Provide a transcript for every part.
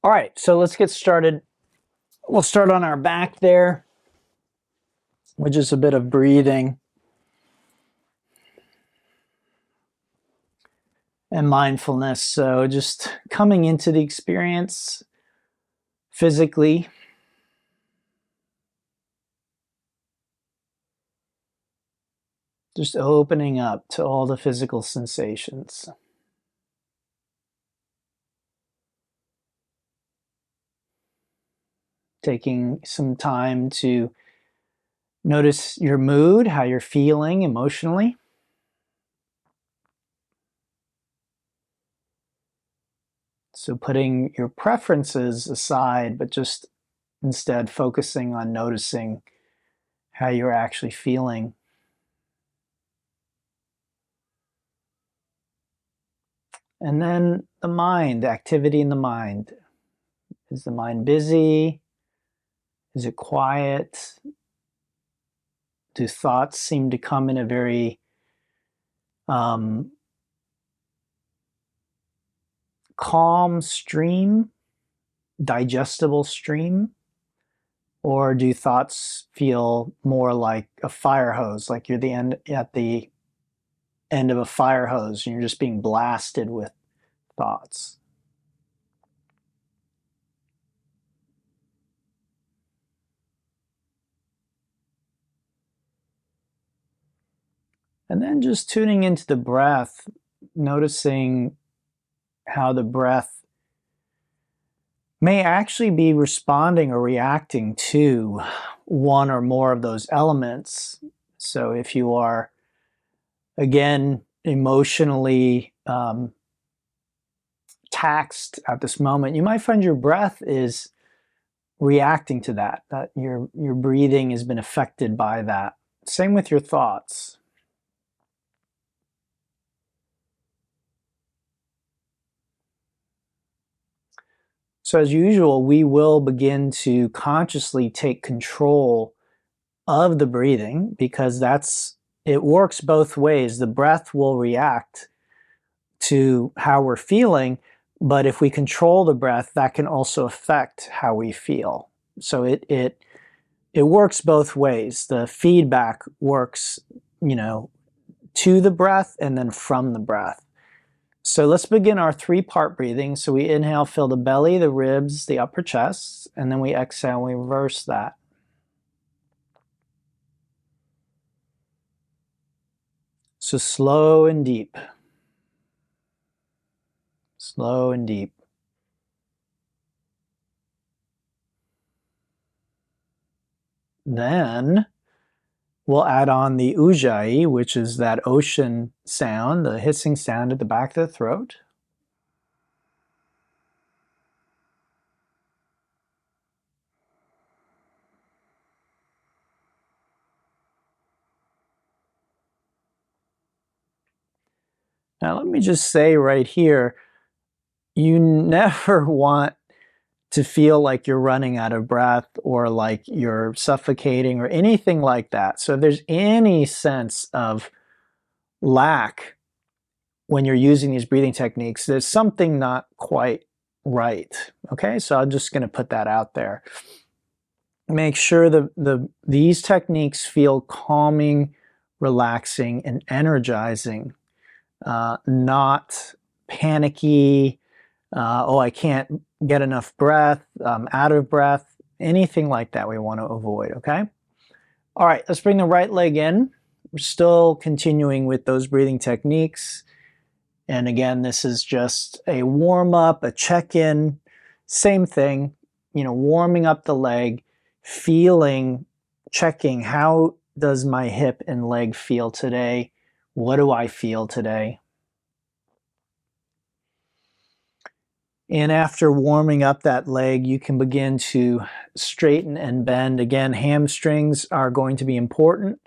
All right, so let's get started. We'll start on our back there, with just a bit of breathing and mindfulness. So just coming into the experience physically. Just opening up to all the physical sensations. Taking some time to notice your mood, how you're feeling emotionally. So putting your preferences aside, but just instead focusing on noticing how you're actually feeling. And then the mind, activity in the mind. Is the mind busy? Is it quiet? Do thoughts seem to come in a very calm stream, digestible stream? Or do thoughts feel more like a fire hose, like you're at the end of a fire hose and you're just being blasted with thoughts? And then just tuning into the breath, noticing how the breath may actually be responding or reacting to one or more of those elements. So if you are, again, emotionally taxed at this moment, you might find your breath is reacting to that your breathing has been affected by that. Same with your thoughts. So as usual, we will begin to consciously take control of the breathing, because it works both ways. The breath will react to how we're feeling, but if we control the breath, that can also affect how we feel. So it works both ways. The feedback works, to the breath and then from the breath. So let's begin our 3-part breathing. So we inhale, fill the belly, the ribs, the upper chest, and then we exhale and we reverse that. So slow and deep. Slow and deep. Then we'll add on the ujjayi, which is that ocean sound, the hissing sound at the back of the throat. Now let me just say right here, you never want to feel like you're running out of breath or like you're suffocating or anything like that. So if there's any sense of lack when you're using these breathing techniques, there's something not quite right. Okay, so I'm just going to put that out there. Make sure these techniques feel calming, relaxing, and energizing, not panicky. Oh, I can't get enough breath, I'm out of breath, anything like that we want to avoid, okay? All right, let's bring the right leg in. We're still continuing with those breathing techniques. And again, this is just a warm-up, a check-in, same thing, warming up the leg, feeling, checking, how does my hip and leg feel today? What do I feel today? And after warming up that leg, you can begin to straighten and bend. Again, hamstrings are going to be important.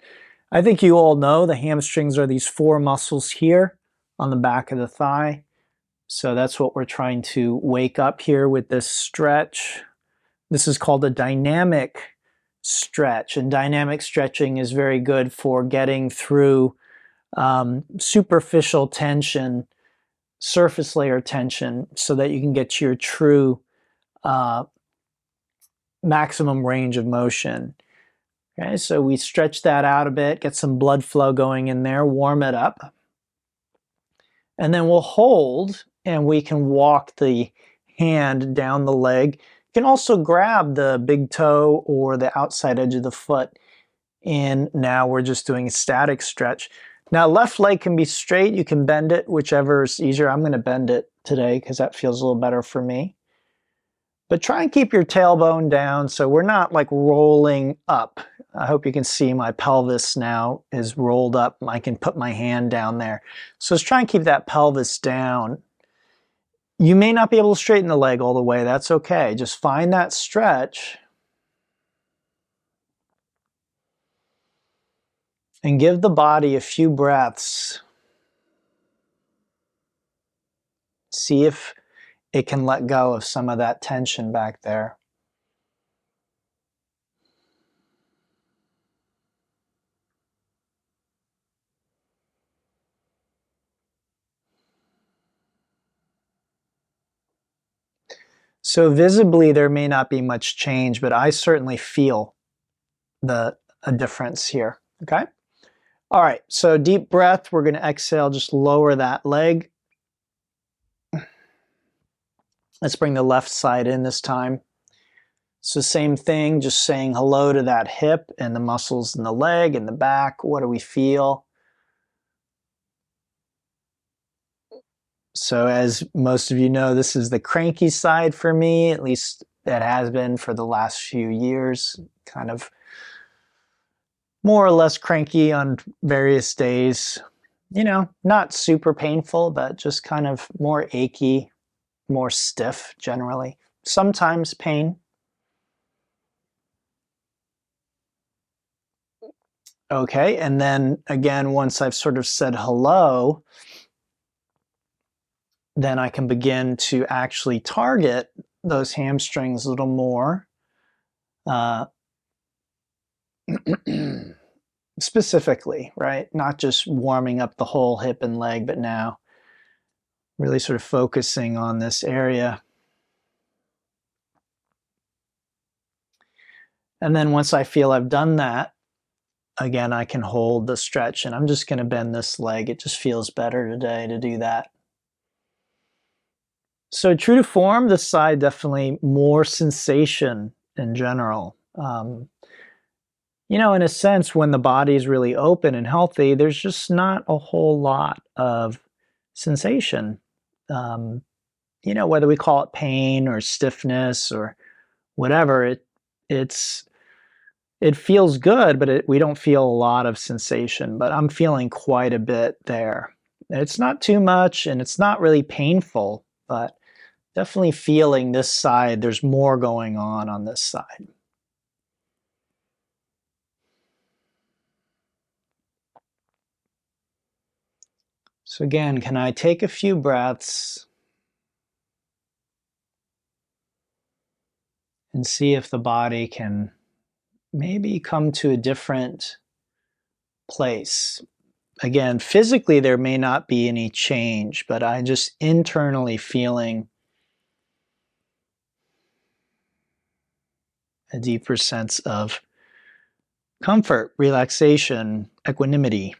I think you all know the hamstrings are these 4 muscles here on the back of the thigh. So that's what we're trying to wake up here with this stretch. This is called a dynamic stretch, and dynamic stretching is very good for getting through superficial tension, surface layer tension, so that you can get to your true maximum range of motion. Okay, so we stretch that out a bit, get some blood flow going in there, warm it up. And then we'll hold, and we can walk the hand down the leg. You can also grab the big toe or the outside edge of the foot. And now we're just doing a static stretch. Now left leg can be straight, you can bend it, whichever is easier. I'm going to bend it today because that feels a little better for me. But try and keep your tailbone down so we're not like rolling up. I hope you can see my pelvis now is rolled up. I can put my hand down there. So let's try and keep that pelvis down. You may not be able to straighten the leg all the way. That's okay. Just find that stretch. And give the body a few breaths. See if it can let go of some of that tension back there. So visibly there may not be much change, but I certainly feel a difference here, okay? All right, so deep breath, we're gonna exhale, just lower that leg. Let's bring the left side in this time. So same thing, just saying hello to that hip and the muscles in the leg and the back. What do we feel? So as most of you know, this is the cranky side for me, at least it has been for the last few years, kind of more or less cranky on various days. You know, not super painful, but just kind of more achy, more stiff generally. Sometimes pain. Okay, and then again, once I've sort of said hello, then I can begin to actually target those hamstrings a little more. Specifically, right? Not just warming up the whole hip and leg, but now really sort of focusing on this area. And then once I feel I've done that, again, I can hold the stretch, and I'm just going to bend this leg. It just feels better today to do that. So true to form, this side definitely more sensation in general. You know, in a sense, when the body is really open and healthy, there's just not a whole lot of sensation. You know, whether we call it pain or stiffness or whatever, it feels good, but we don't feel a lot of sensation. But I'm feeling quite a bit there. It's not too much, and it's not really painful, but definitely feeling this side. There's more going on this side. So again, can I take a few breaths and see if the body can maybe come to a different place? Again, physically there may not be any change, but I'm just internally feeling a deeper sense of comfort, relaxation, equanimity.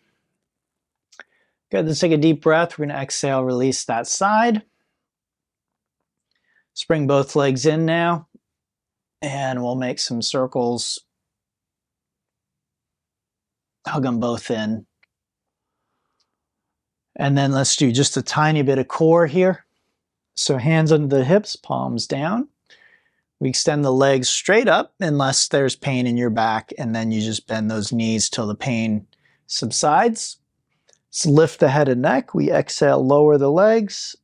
Good, let's take a deep breath. We're going to exhale, release that side. Let's bring both legs in now, and we'll make some circles. Hug them both in. And then let's do just a tiny bit of core here. So hands under the hips, palms down. We extend the legs straight up unless there's pain in your back, and then you just bend those knees till the pain subsides. Let's lift the head and neck. We exhale, lower the legs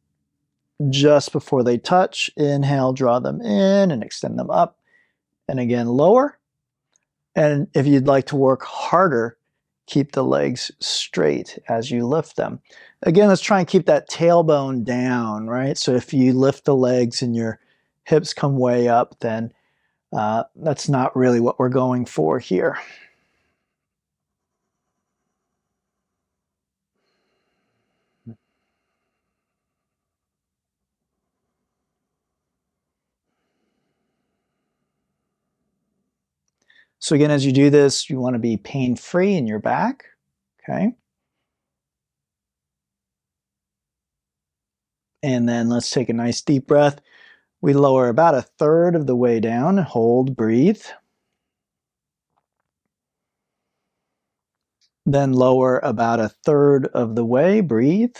just before they touch. Inhale, draw them in and extend them up. And again, lower. And if you'd like to work harder, keep the legs straight as you lift them. Again, let's try and keep that tailbone down, right? So if you lift the legs and your hips come way up, then that's not really what we're going for here. So again, as you do this, you want to be pain-free in your back, okay? And then let's take a nice deep breath. We lower about a third of the way down, hold, breathe. Then lower about a third of the way, breathe.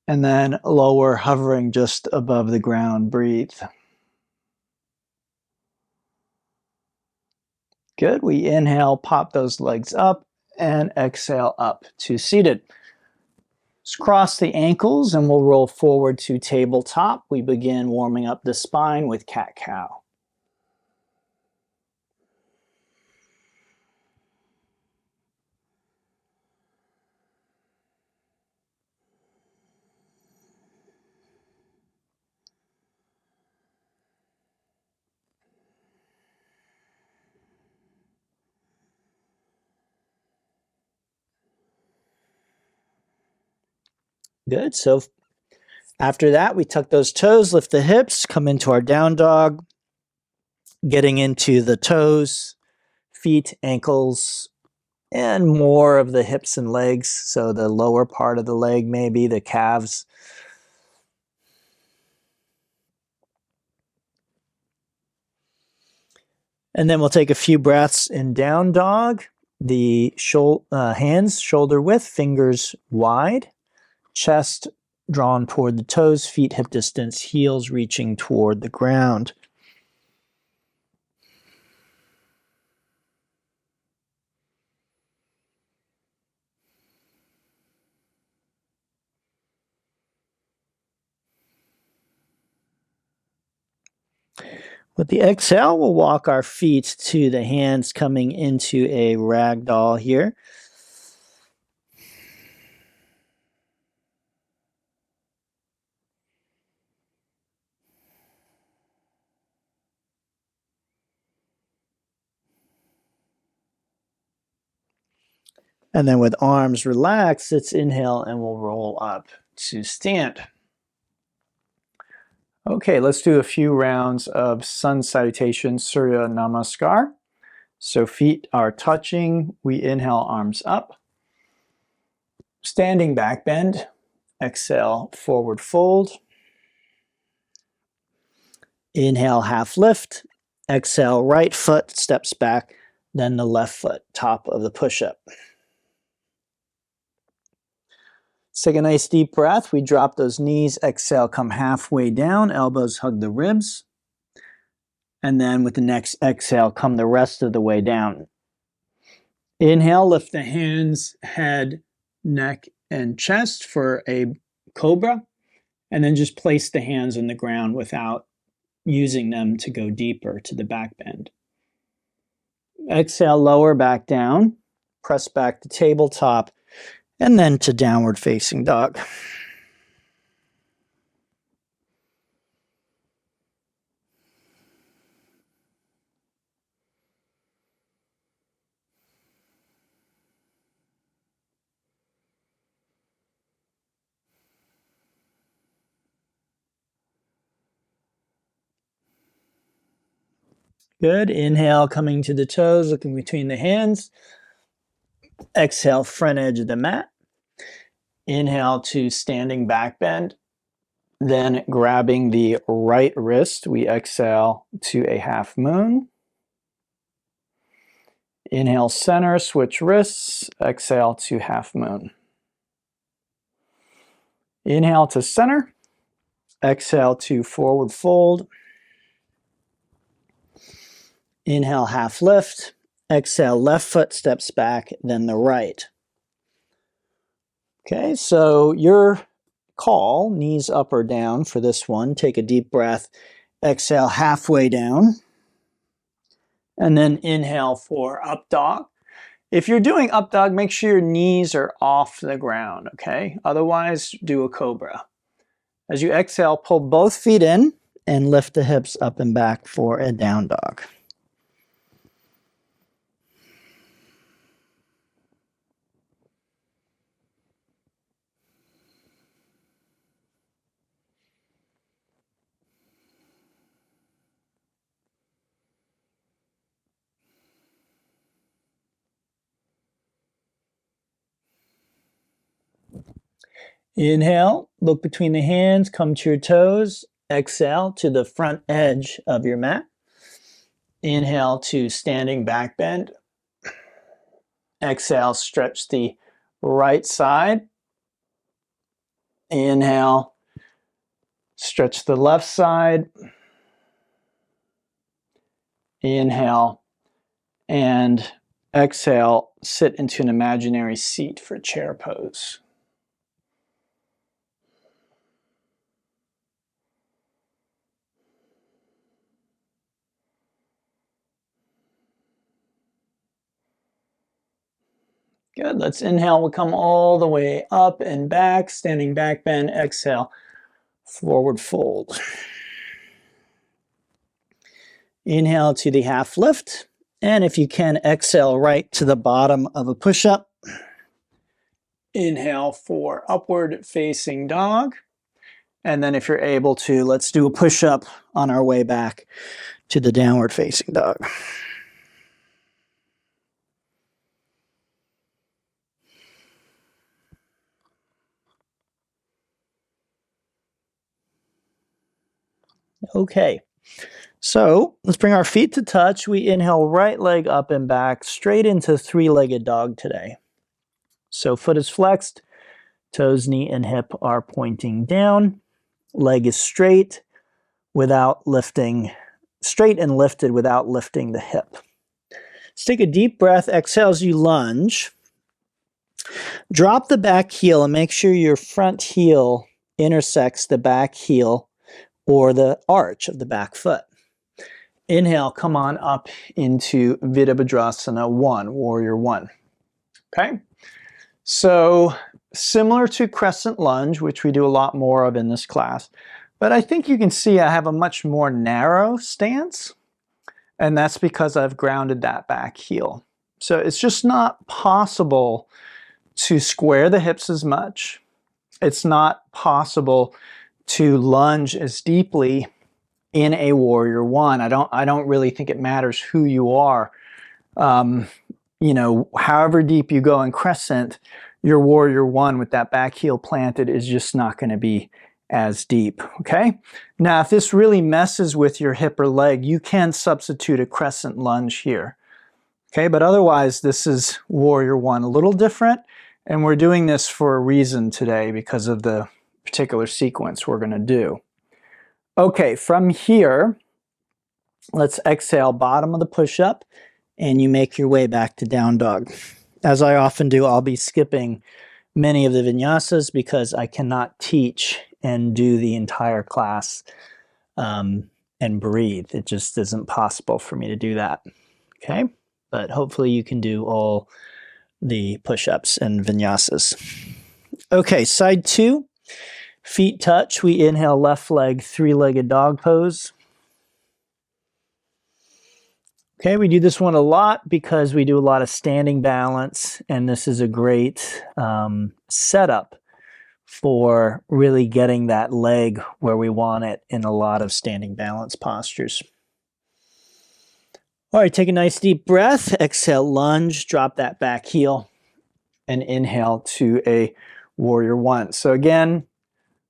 And then lower, hovering just above the ground, breathe. Good. We inhale, pop those legs up, and exhale up to seated. Let's cross the ankles and we'll roll forward to tabletop. We begin warming up the spine with cat-cow. Good. So after that, we tuck those toes, lift the hips, come into our down dog, getting into the toes, feet, ankles, and more of the hips and legs. So the lower part of the leg, maybe the calves. And then we'll take a few breaths in down dog. The hands shoulder width, fingers wide, chest drawn toward the toes, feet hip distance, heels reaching toward the ground. With the exhale, we'll walk our feet to the hands coming into a ragdoll here. And then with arms relaxed, let's inhale and we'll roll up to stand. Okay, let's do a few rounds of sun salutation, Surya Namaskar. So feet are touching. We inhale, arms up. Standing back bend. Exhale, forward fold. Inhale, half lift. Exhale, right foot steps back, then the left foot, top of the push-up. Let's take a nice deep breath. We drop those knees. Exhale, come halfway down. Elbows hug the ribs. And then with the next exhale, come the rest of the way down. Inhale, lift the hands, head, neck, and chest for a cobra. And then just place the hands on the ground without using them to go deeper to the back bend. Exhale, lower back down. Press back to tabletop. And then to downward facing dog. Good. Inhale, coming to the toes, looking between the hands. Exhale, front edge of the mat. Inhale to standing back bend. Then grabbing the right wrist, we exhale to a half moon. Inhale, center, switch wrists. Exhale to half moon. Inhale to center. Exhale to forward fold. Inhale, half lift. Exhale, left foot steps back, then the right. Okay, so your call, knees up or down for this one. Take a deep breath. Exhale, halfway down. And then inhale for up dog. If you're doing up dog, make sure your knees are off the ground, okay? Otherwise, do a cobra. As you exhale, pull both feet in and lift the hips up and back for a down dog. Inhale, look between the hands, come to your toes. Exhale to the front edge of your mat. Inhale to standing back bend. Exhale, stretch the right side. Inhale, stretch the left side. Inhale, and exhale, sit into an imaginary seat for chair pose. Good, let's inhale, we'll come all the way up and back, standing back bend, exhale, forward fold. Inhale to the half lift, and if you can, exhale right to the bottom of a push-up. Inhale for upward facing dog, and then if you're able to, let's do a push-up on our way back to the downward facing dog. Okay, so let's bring our feet to touch. We inhale, right leg up and back, straight into three-legged dog today. So foot is flexed, toes, knee, and hip are pointing down. Leg is straight without lifting, straight and lifted without lifting the hip. Let's take a deep breath, exhale as you lunge. Drop the back heel and make sure your front heel intersects the back heel or the arch of the back foot. Inhale, come on up into Virabhadrasana 1, Warrior 1. Okay? So similar to crescent lunge, which we do a lot more of in this class, but I think you can see I have a much more narrow stance, and that's because I've grounded that back heel. So it's just not possible to square the hips as much. It's not possible to lunge as deeply in a Warrior 1. I don't really think it matters who you are. You know, however deep you go in crescent, your Warrior 1 with that back heel planted is just not going to be as deep, okay? Now, if this really messes with your hip or leg, you can substitute a crescent lunge here, okay? But otherwise, this is Warrior 1, a little different, and we're doing this for a reason today because of the particular sequence we're going to do. Okay, from here, let's exhale, bottom of the push-up, and you make your way back to down dog. As I often do, I'll be skipping many of the vinyasas because I cannot teach and do the entire class and breathe. It just isn't possible for me to do that, okay? But hopefully you can do all the push-ups and vinyasas. Okay, side 2, feet touch. We inhale, left leg, three-legged dog pose. Okay, we do this one a lot because we do a lot of standing balance, and this is a great setup for really getting that leg where we want it in a lot of standing balance postures. All right, take a nice deep breath. Exhale, lunge, drop that back heel, and inhale to a Warrior 1. So again,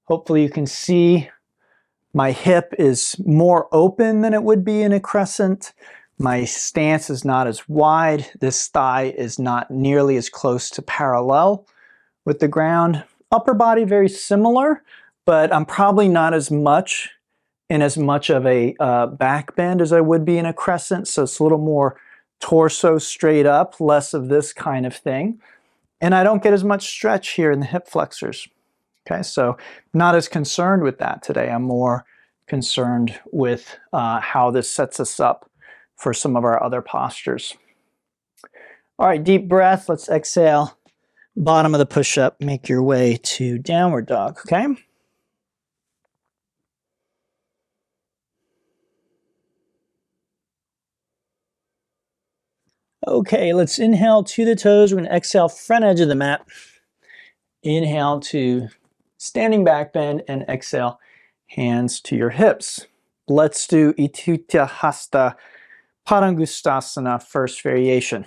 hopefully you can see my hip is more open than it would be in a crescent. My stance is not as wide. This thigh is not nearly as close to parallel with the ground. Upper body very similar, but I'm probably not as much in as much of a back bend as I would be in a crescent. So it's a little more torso straight up, less of this kind of thing. And I don't get as much stretch here in the hip flexors. Okay, so not as concerned with that today. I'm more concerned with how this sets us up for some of our other postures. All right, deep breath. Let's exhale. Bottom of the push-up. Make your way to downward dog, okay? Okay, let's inhale to the toes. We're going to exhale front edge of the mat. Inhale to standing back bend and exhale hands to your hips. Let's do Itutya Hasta Padangustasana, first variation.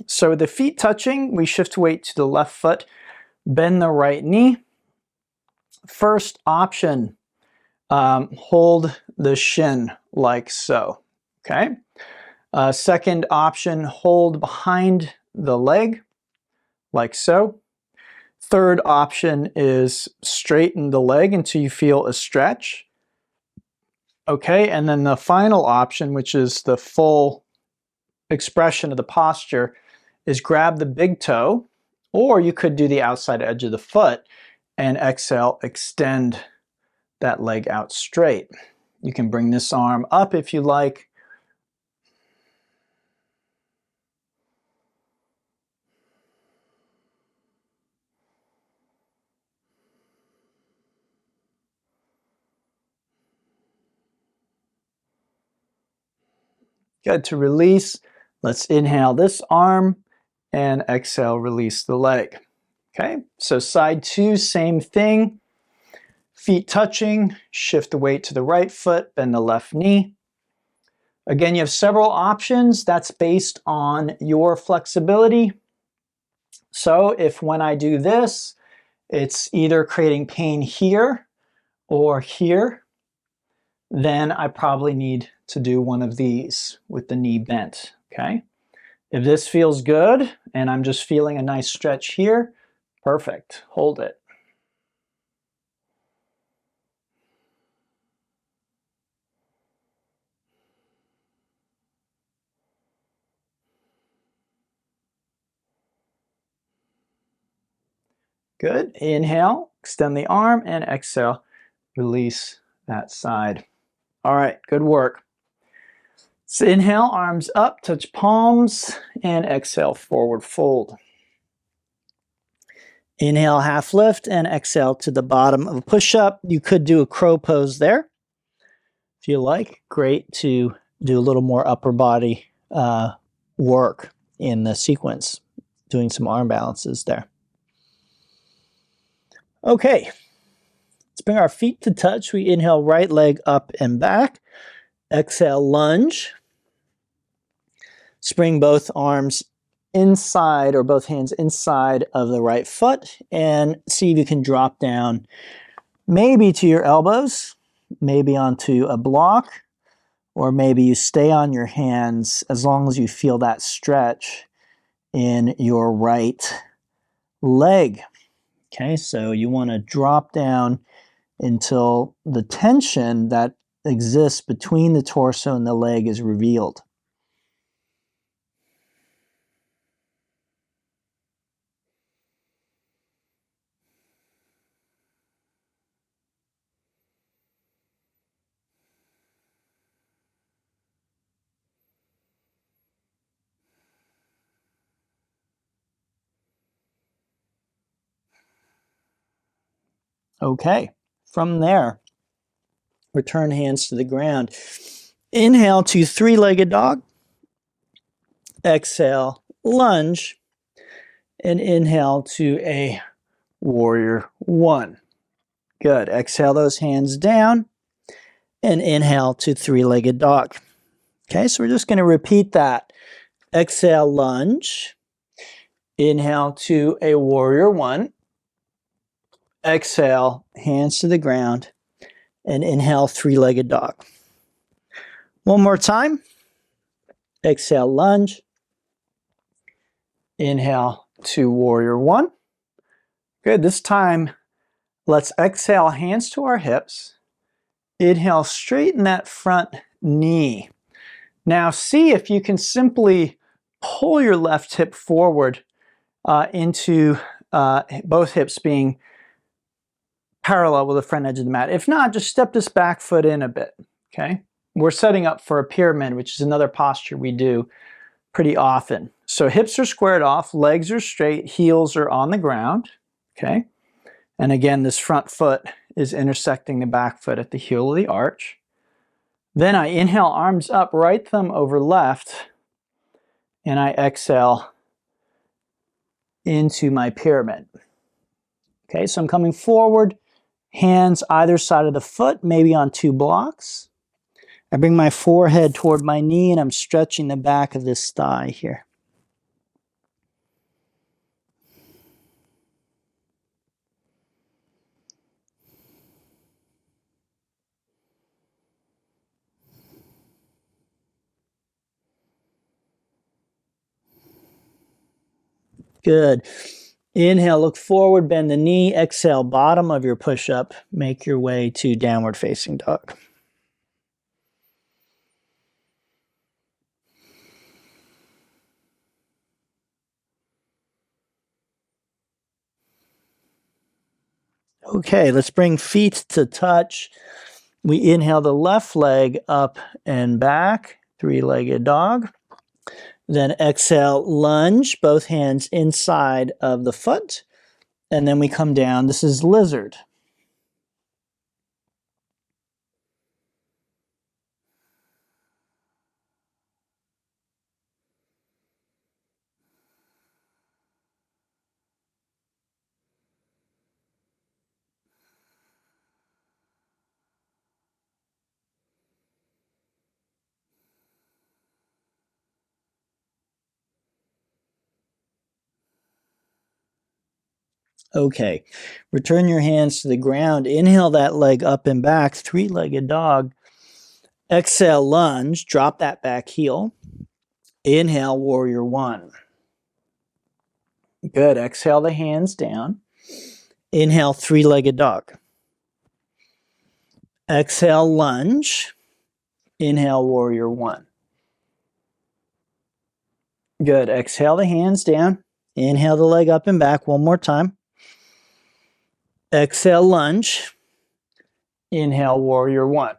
So with the feet touching, we shift weight to the left foot, bend the right knee, First option, hold the shin like so, okay? Second option, hold behind the leg like so. Third option is straighten the leg until you feel a stretch. Okay, and then the final option, which is the full expression of the posture, is grab the big toe, or you could do the outside edge of the foot and exhale, extend that leg out straight. You can bring this arm up if you like. Good. To release, let's inhale this arm and exhale, release the leg. Okay, so side two, same thing. Feet touching, shift the weight to the right foot, bend the left knee. Again, you have several options. That's based on your flexibility. So if when I do this, it's either creating pain here or here, then I probably need to do one of these with the knee bent, okay? If this feels good and I'm just feeling a nice stretch here, perfect, hold it. Good, inhale, extend the arm, and exhale, release that side. All right, good work. So inhale, arms up, touch palms, and exhale, forward fold. Inhale, half lift, and exhale to the bottom of a push-up. You could do a crow pose there if you like. Great to do a little more upper body work in the sequence, doing some arm balances there. Okay, let's bring our feet to touch. We inhale, right leg up and back. Exhale, lunge. Spring both arms inside, or both hands inside of the right foot, and see if you can drop down maybe to your elbows, maybe onto a block, or maybe you stay on your hands as long as you feel that stretch in your right leg. Okay, so you want to drop down until the tension that exists between the torso and the leg is revealed. Okay, from there, return hands to the ground. Inhale to three-legged dog. Exhale, lunge. And inhale to a warrior one. Good. Exhale those hands down. And inhale to three-legged dog. Okay, so we're just going to repeat that. Exhale, lunge. Inhale to a warrior one. Exhale, hands to the ground. And inhale, three-legged dog. One more time. Exhale, lunge. Inhale to warrior one. Good. This time, let's exhale, hands to our hips. Inhale, straighten that front knee. Now see if you can simply pull your left hip forward into both hips being parallel with the front edge of the mat. If not, just step this back foot in a bit, okay? We're setting up for a pyramid, which is another posture we do pretty often. So hips are squared off, legs are straight, heels are on the ground, okay? And again, this front foot is intersecting the back foot at the heel of the arch. Then I inhale, arms up, right thumb over left, and I exhale into my pyramid. Okay, so I'm coming forward, hands either side of the foot, maybe on two blocks. I bring my forehead toward my knee and I'm stretching the back of this thigh here. Good. Inhale, look forward, bend the knee. Exhale, bottom of your push-up. Make your way to downward facing dog. Okay, let's bring feet to touch. We inhale the left leg up and back, three-legged dog. Then exhale, lunge, both hands inside of the foot. And then we come down. This is lizard. Okay, return your hands to the ground. Inhale that leg up and back, three-legged dog. Exhale, lunge, drop that back heel. Inhale, warrior one. Good, exhale the hands down. Inhale, three-legged dog. Exhale, lunge. Inhale, warrior one. Good, exhale the hands down. Inhale the leg up and back one more time. Exhale, lunge. Inhale, warrior one.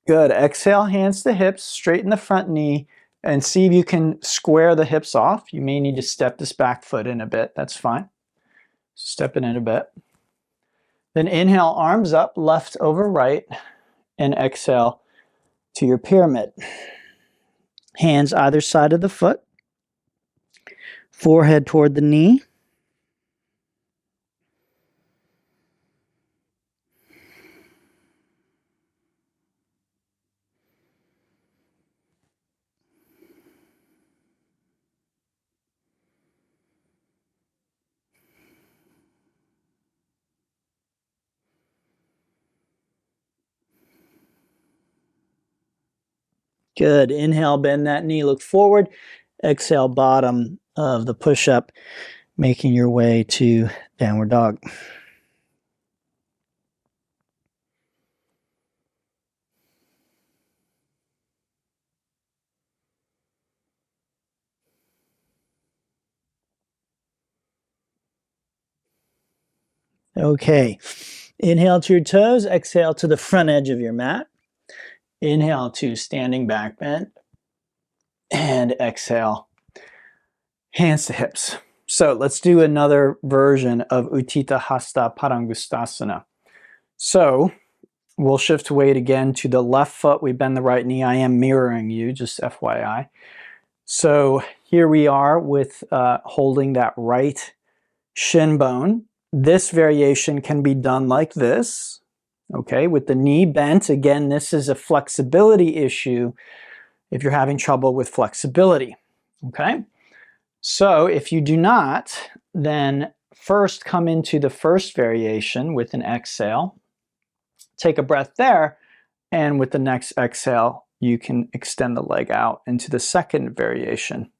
Good. Exhale, hands to hips, straighten the front knee, and see if you can square the hips off. You may need to step this back foot in a bit. That's fine. Step it in a bit. Then inhale, arms up, left over right, and exhale to your pyramid. Hands either side of the foot. Forehead toward the knee. Good. Inhale, bend that knee, look forward. Exhale, bottom of the push-up, making your way to downward dog. Okay. Inhale to your toes, exhale to the front edge of your mat. Inhale to standing back bend. And exhale, hands to hips. So let's do another version of Utthita Hasta Padangusthasana. So we'll shift weight again to the left foot. We bend the right knee. I am mirroring you, just FYI. So here we are with holding that right shin bone. This variation can be done like this, okay, with the knee bent. Again, this is a flexibility issue if you're having trouble with flexibility, okay? So if you do not, then first come into the first variation with an exhale. Take a breath there, and with the next exhale, you can extend the leg out into the second variation.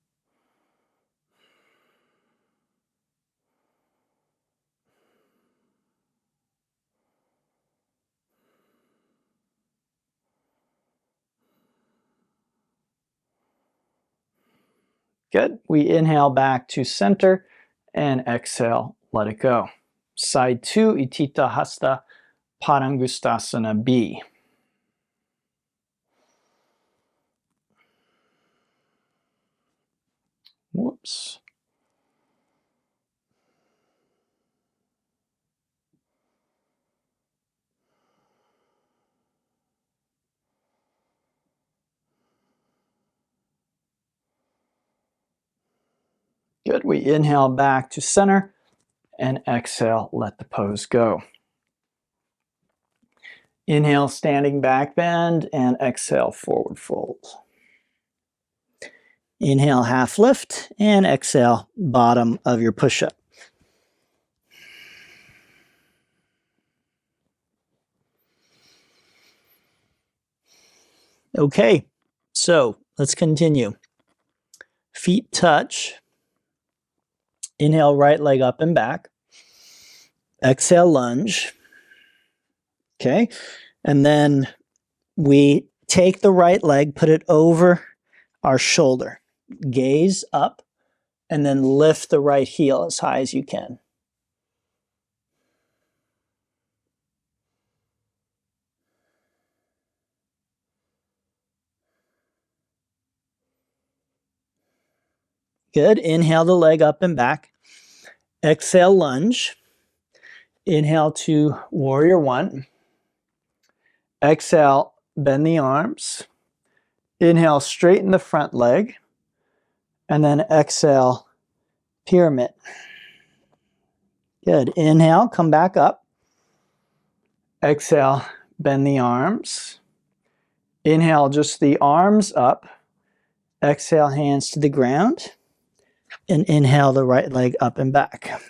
Good. We inhale back to center and exhale, let it go. Side 2, Utthita Hasta Padangusthasana B. Whoops. Good. We inhale back to center and exhale, let the pose go. Inhale, standing back bend, and exhale, forward fold. Inhale, half lift, and exhale, bottom of your push-up. Okay, so let's continue. Feet touch. Inhale, right leg up and back. Exhale, lunge. Okay. And then we take the right leg, put it over our shoulder. Gaze up, and then lift the right heel as high as you can. Good. Inhale the leg up and back. Exhale, lunge. Inhale to warrior one. Exhale, bend the arms. Inhale, straighten the front leg. And then exhale, pyramid. Good. Inhale, come back up. Exhale, bend the arms. Inhale, just the arms up. Exhale, hands to the ground. And inhale the right leg up and back.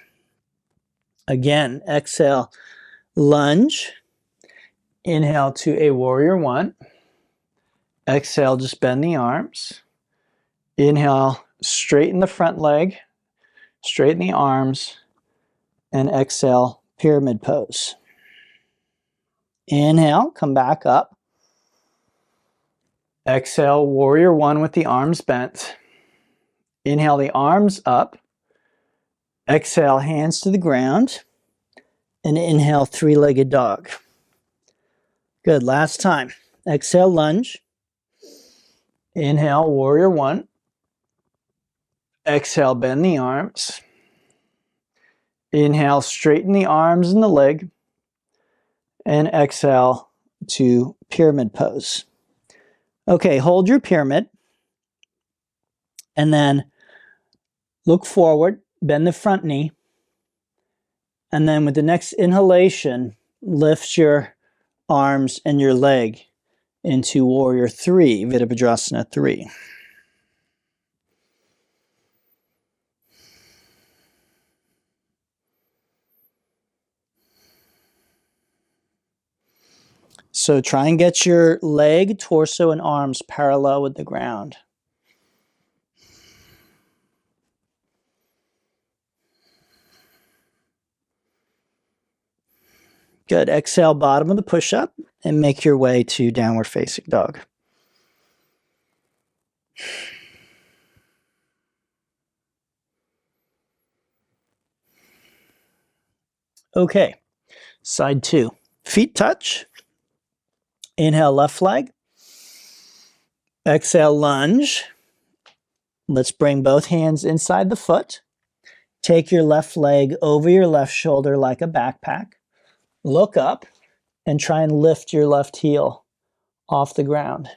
Again, exhale, lunge. Inhale to a warrior one. Exhale, just bend the arms. Inhale, straighten the front leg, straighten the arms, and exhale, pyramid pose. Inhale, come back up. Exhale, warrior one with the arms bent. Inhale the arms up. Exhale, hands to the ground. And inhale, three-legged dog. Good, last time. Exhale, lunge. Inhale, warrior one. Exhale, bend the arms. Inhale, straighten the arms and the leg. And exhale to pyramid pose. Okay, hold your pyramid. And then look forward, bend the front knee. And then with the next inhalation, lift your arms and your leg into warrior three, Virabhadrasana 3. So try and get your leg, torso, and arms parallel with the ground. Good. Exhale, bottom of the push-up, and make your way to downward facing dog. Okay, side two. Feet touch. Inhale, left leg. Exhale, lunge. Let's bring both hands inside the foot. Take your left leg over your left shoulder like a backpack. Look up and try and lift your left heel off the ground,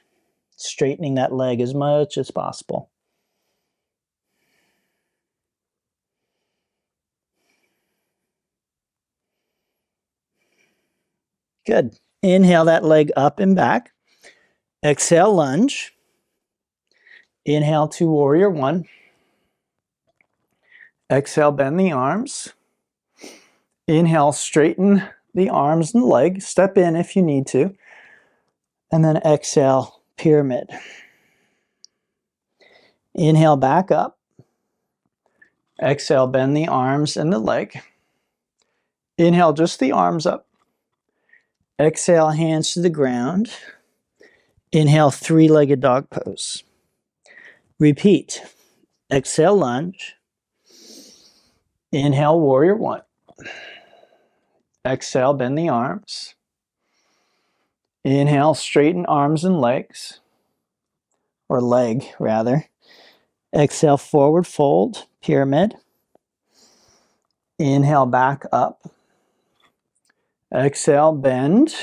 straightening that leg as much as possible. Good. Inhale that leg up and back. Exhale, lunge. Inhale to warrior one. Exhale, bend the arms. Inhale, straighten the arms and the leg. Step in if you need to. And then exhale, pyramid. Inhale, back up. Exhale, bend the arms and the leg. Inhale, just the arms up. Exhale, hands to the ground. Inhale, three-legged dog pose. Repeat. Exhale, lunge. Inhale, warrior one. Exhale, bend the arms. Inhale, straighten arms and legs, or leg rather. Exhale, forward fold, pyramid. Inhale, back up. Exhale, bend.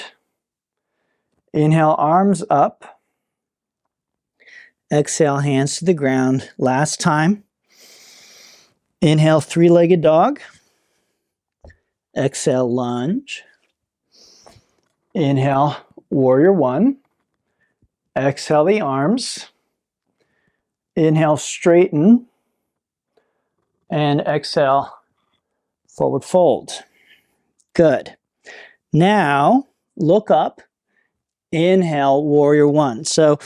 Inhale, arms up. Exhale, hands to the ground. Last time. Inhale, three-legged dog. Exhale, lunge. Inhale, warrior one. Exhale the arms. Inhale, straighten. And exhale, forward fold. Good. Now, look up. Inhale, warrior one. So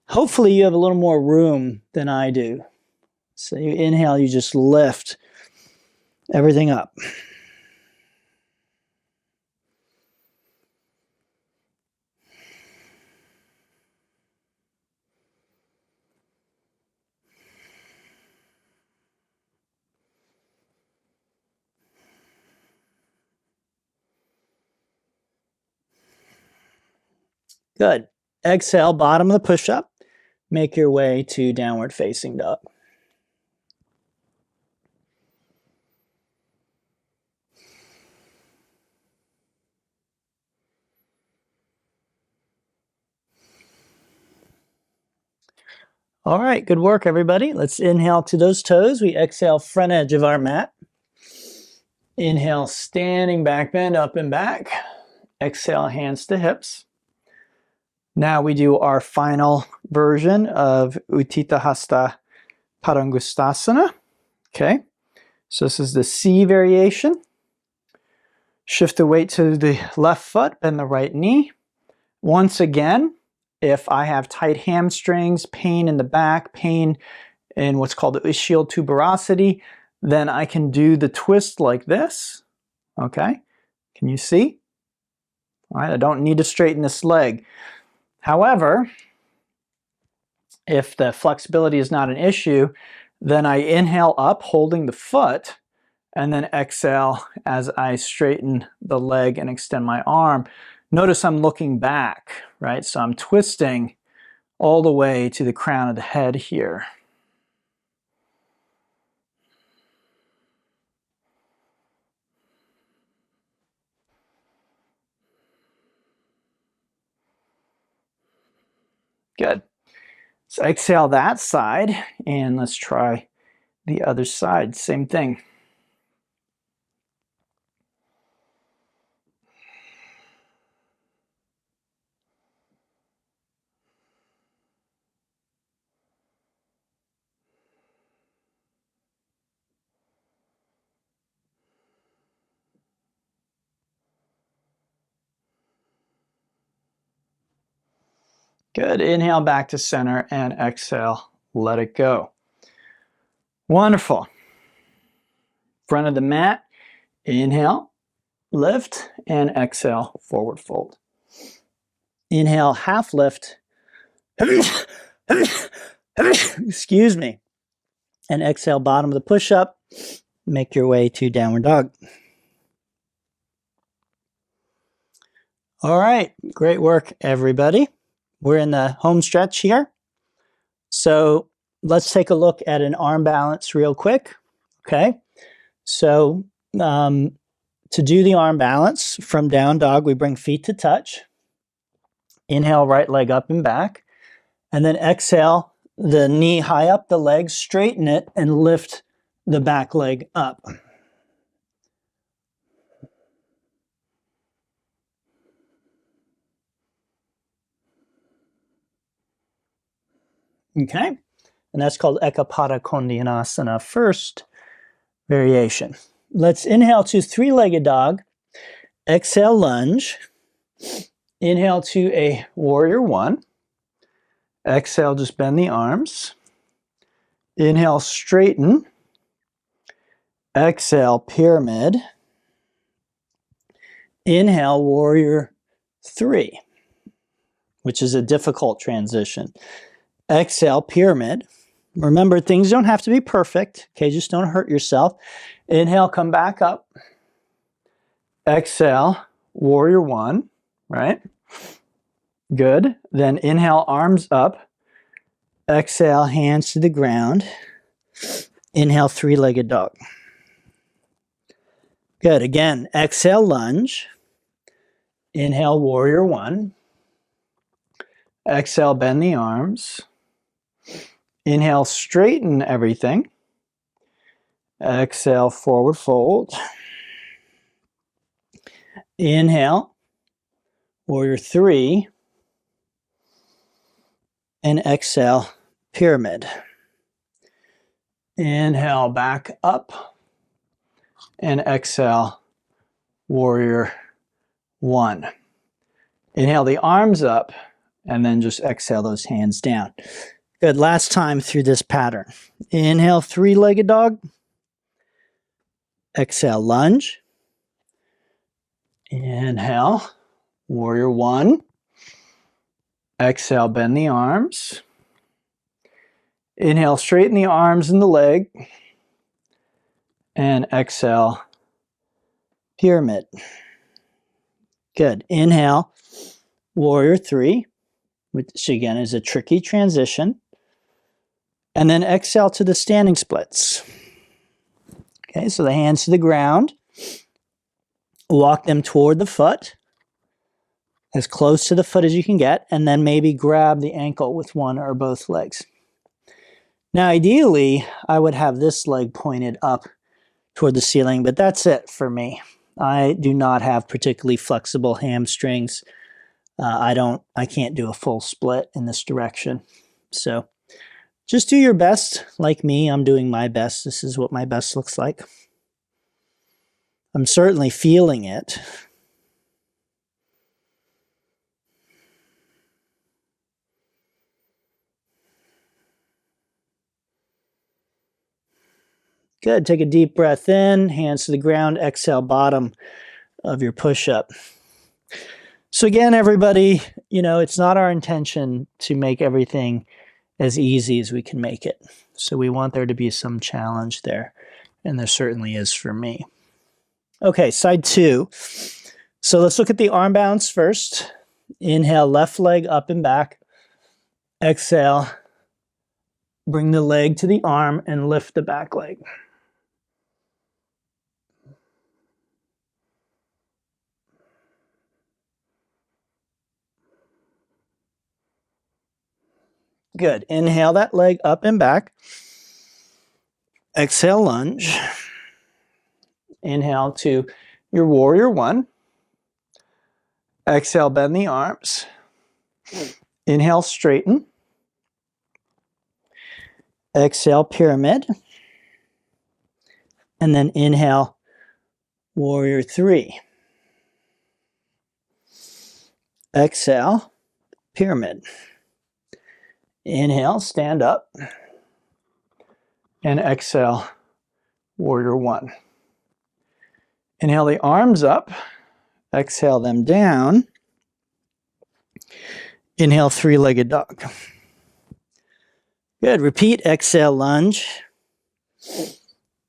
hopefully you have a little more room than I do. So you inhale, you just lift everything up. Good. Exhale, bottom of the push-up. Make your way to downward facing dog. All right, good work, everybody. Let's inhale to those toes. We exhale, front edge of our mat. Inhale, standing back bend, up and back. Exhale, hands to hips. Now we do our final version of Utthita Hasta Padangusthasana. Okay, so this is the C variation. Shift the weight to the left foot, bend the right knee. Once again, if I have tight hamstrings, pain in the back, pain in what's called the ischial tuberosity, then I can do the twist like this. Okay, can you see? All right, I don't need to straighten this leg. However, if the flexibility is not an issue, then I inhale up, holding the foot, and then exhale as I straighten the leg and extend my arm. Notice I'm looking back, right? So I'm twisting all the way to the crown of the head here. Good. So exhale that side, and let's try the other side. Same thing. Good. Inhale back to center and exhale, let it go. Wonderful. Front of the mat, inhale, lift, and exhale, forward fold. Inhale, half lift. Excuse me. And exhale, bottom of the push-up. Make your way to downward dog. All right, great work, everybody. We're in the home stretch here. So let's take a look at an arm balance real quick. Okay, so to do the arm balance from down dog, we bring feet to touch. Inhale, right leg up and back. And then exhale, the knee high up the leg, straighten it, and lift the back leg up. Okay, and that's called Ekapada Kondyanasana, first variation. Let's inhale to three-legged dog. Exhale, lunge. Inhale to a warrior one. Exhale, just bend the arms. Inhale, straighten. Exhale, pyramid. Inhale, warrior three, which is a difficult transition. Exhale, pyramid. Remember, things don't have to be perfect. Okay, just don't hurt yourself. Inhale, come back up. Exhale, warrior one, right? Good. Then inhale, arms up. Exhale, hands to the ground. Inhale, three-legged dog. Good. Again, exhale, lunge. Inhale, warrior one. Exhale, bend the arms. Inhale, straighten everything. Exhale, forward fold. Inhale, warrior three. And exhale, pyramid. Inhale, back up. And exhale, warrior one. Inhale the arms up, and then just exhale those hands down. Good, last time through this pattern. Inhale, three-legged dog. Exhale, lunge. Inhale, warrior one. Exhale, bend the arms. Inhale, straighten the arms and the leg. And exhale, pyramid. Good. Inhale, warrior three, which again is a tricky transition. And then exhale to the standing splits. Okay, so the hands to the ground. Walk them toward the foot, as close to the foot as you can get, and then maybe grab the ankle with one or both legs. Now, ideally, I would have this leg pointed up toward the ceiling, but that's it for me. I do not have particularly flexible hamstrings. I can't do a full split in this direction. So just do your best. Like me, I'm doing my best. This is what my best looks like. I'm certainly feeling it. Good. Take a deep breath in, hands to the ground, exhale, bottom of your push-up. So again, everybody, it's not our intention to make everything as easy as we can make it. So we want there to be some challenge there, and there certainly is for me. Okay, side two. So let's look at the arm bounce first. Inhale, left leg up and back. Exhale, bring the leg to the arm and lift the back leg. Good. Inhale that leg up and back. Exhale, lunge. Inhale to your warrior one. Exhale, bend the arms. Inhale, straighten. Exhale, pyramid. And then inhale, warrior three. Exhale, pyramid. Inhale, stand up. And exhale, warrior one. Inhale the arms up. Exhale them down. Inhale, three-legged dog. Good. Repeat. Exhale, lunge.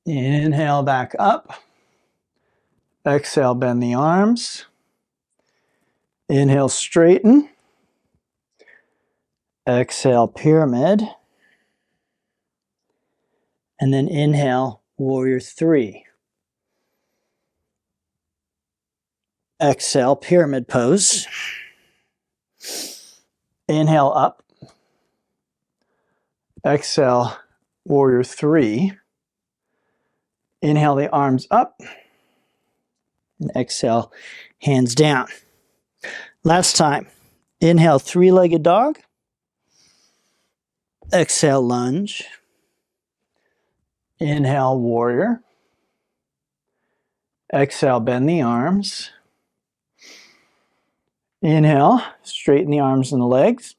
Inhale, back up. Exhale, bend the arms. Inhale, straighten. Exhale, pyramid. And then inhale, warrior three. Exhale, pyramid pose. Inhale up. Exhale, warrior three. Inhale the arms up. And exhale, hands down. Last time. Inhale, three-legged dog. Exhale, lunge. Inhale, warrior. Exhale, bend the arms. Inhale, straighten the arms and the legs.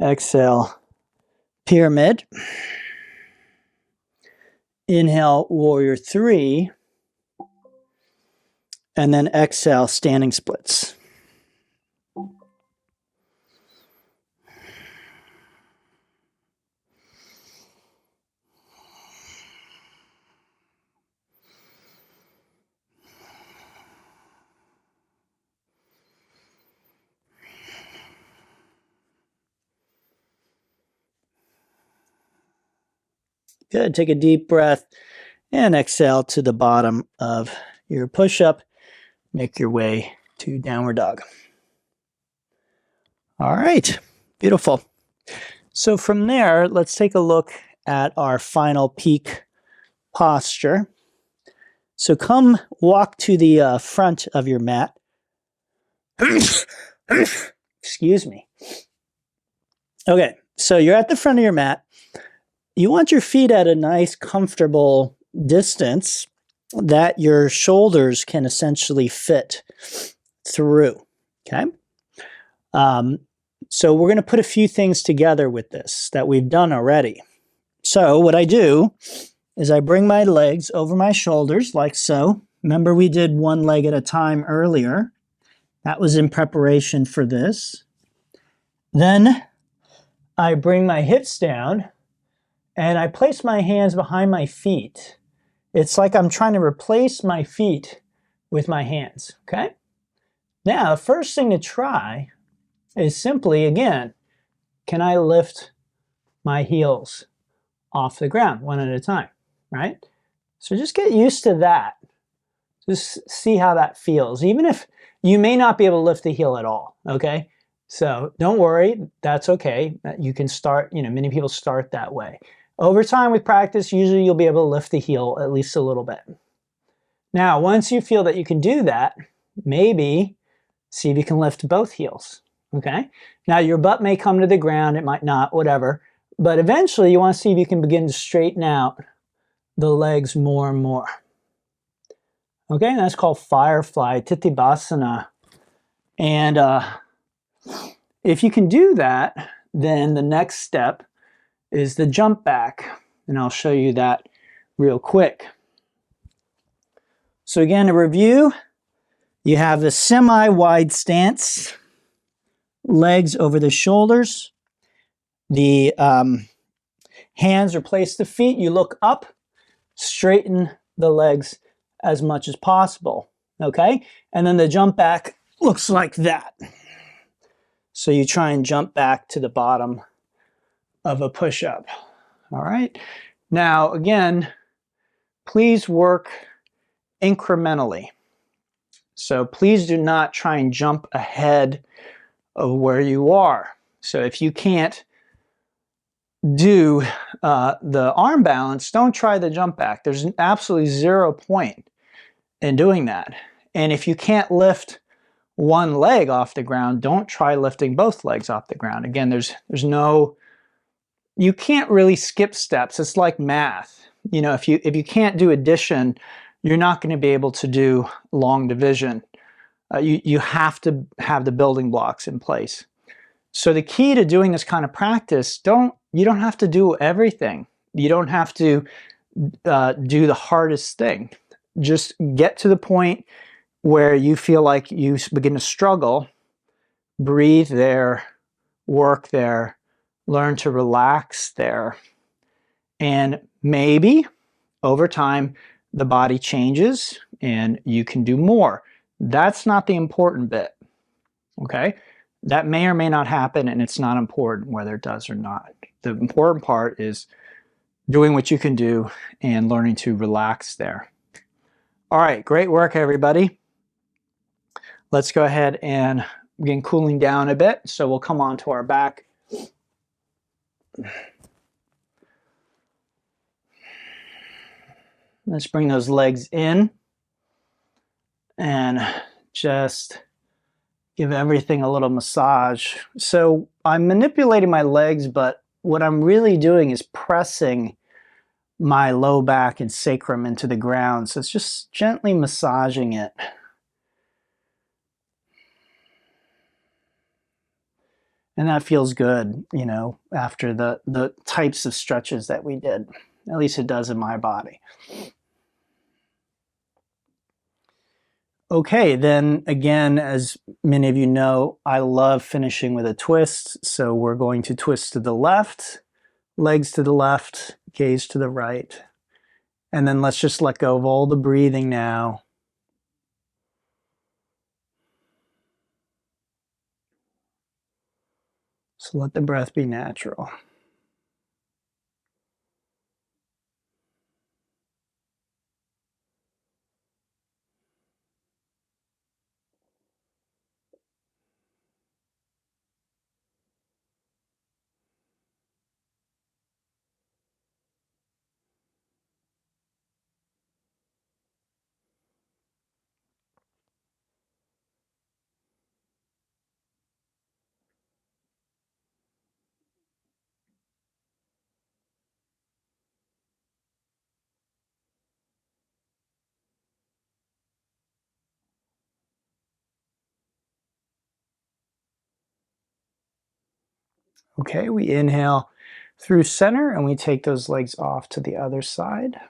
Exhale, pyramid. Inhale, warrior three. And then exhale, standing splits. Good. Take a deep breath and exhale to the bottom of your push-up. Make your way to downward dog. All right. Beautiful. So from there, let's take a look at our final peak posture. So come walk to the front of your mat. Excuse me. Okay. So you're at the front of your mat. You want your feet at a nice, comfortable distance that your shoulders can essentially fit through, okay? So we're going to put a few things together with this that we've done already. So what I do is I bring my legs over my shoulders like so. Remember we did one leg at a time earlier. That was in preparation for this. Then I bring my hips down and I place my hands behind my feet. It's like I'm trying to replace my feet with my hands, okay? Now, the first thing to try is simply, again, can I lift my heels off the ground one at a time, right? So just get used to that. Just see how that feels. Even if you may not be able to lift the heel at all, okay? So don't worry, that's okay. You can start, many people start that way. Over time with practice, usually you'll be able to lift the heel at least a little bit. Now, once you feel that you can do that, maybe see if you can lift both heels, okay? Now, your butt may come to the ground, it might not, whatever, but eventually you want to see if you can begin to straighten out the legs more and more. Okay, that's called Firefly Titibhasana. And if you can do that, then the next step is the jump back. And I'll show you that real quick. So again, to review, you have the semi-wide stance, legs over the shoulders. The hands are placed to feet. You look up, straighten the legs as much as possible. Okay? And then the jump back looks like that. So you try and jump back to the bottom of a push-up. All right? Now, again, please work incrementally. So please do not try and jump ahead of where you are. So if you can't do the arm balance, don't try the jump back. There's absolutely 0 point in doing that. And if you can't lift one leg off the ground, don't try lifting both legs off the ground. Again, there's no, you can't really skip steps. It's like math. If you can't do addition, you're not going to be able to do long division. You have to have the building blocks in place. So the key to doing this kind of practice, you don't have to do everything. You don't have to do the hardest thing. Just get to the point where you feel like you begin to struggle, breathe there, work there, learn to relax there. And maybe over time, the body changes and you can do more. That's not the important bit, okay? That may or may not happen, and it's not important whether it does or not. The important part is doing what you can do and learning to relax there. All right, great work, everybody. Let's go ahead and begin cooling down a bit. So we'll come on to our back. Let's bring those legs in and just give everything a little massage. So I'm manipulating my legs, but what I'm really doing is pressing my low back and sacrum into the ground. So it's just gently massaging it. And that feels good, after the types of stretches that we did. At least it does in my body. Okay, then again, as many of you know, I love finishing with a twist. So we're going to twist to the left, legs to the left, gaze to the right. And then let's just let go of all the breathing now. So let the breath be natural. Okay, we inhale through center, and we take those legs off to the other side.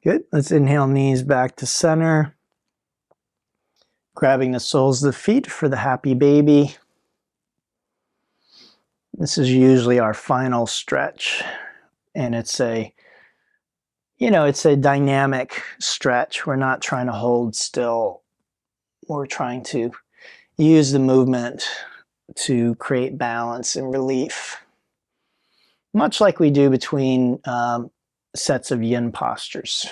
Good. Let's inhale, knees back to center. Grabbing the soles of the feet for the happy baby. This is usually our final stretch, and it's a dynamic stretch. We're not trying to hold still. We're trying to use the movement to create balance and relief, much like we do between sets of yin postures.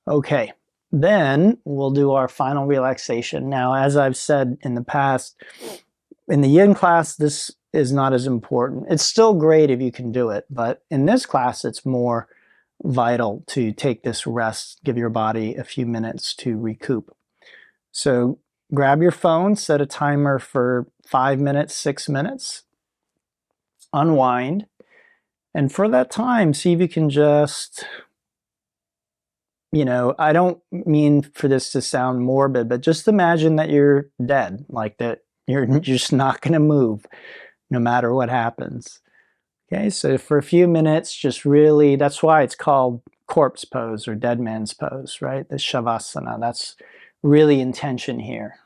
Okay, then we'll do our final relaxation. Now, as I've said in the past, in the yin class, this is not as important. It's still great if you can do it, but in this class, it's more vital to take this rest, give your body a few minutes to recoup. So grab your phone, set a timer for 5 minutes, 6 minutes, unwind, and for that time, see if you can just, I don't mean for this to sound morbid, but just imagine that you're dead, like that you're just not going to move no matter what happens. Okay, so for a few minutes, just really, that's why it's called corpse pose or dead man's pose, right? The Shavasana, that's really intention here.